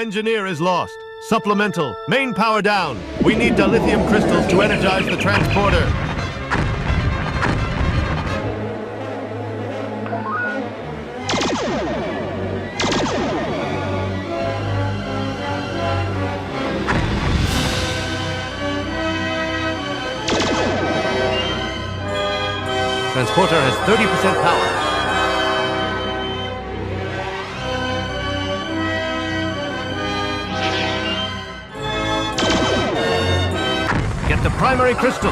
Engineer is lost. Supplemental. Main power down. We need dilithium crystals to energize the transporter. Transporter has 30% power. Get the primary crystal.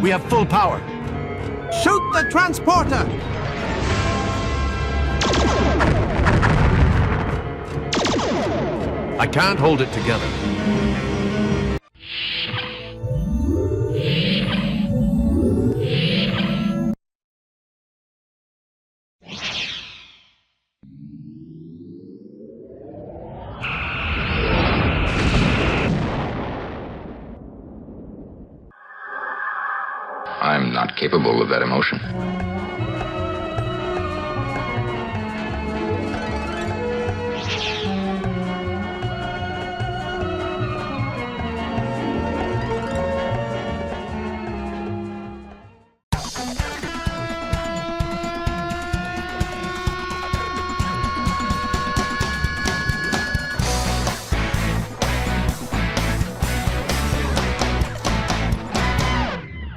We have full power. Shoot the transporter! I can't hold it together. I'm not capable of that emotion.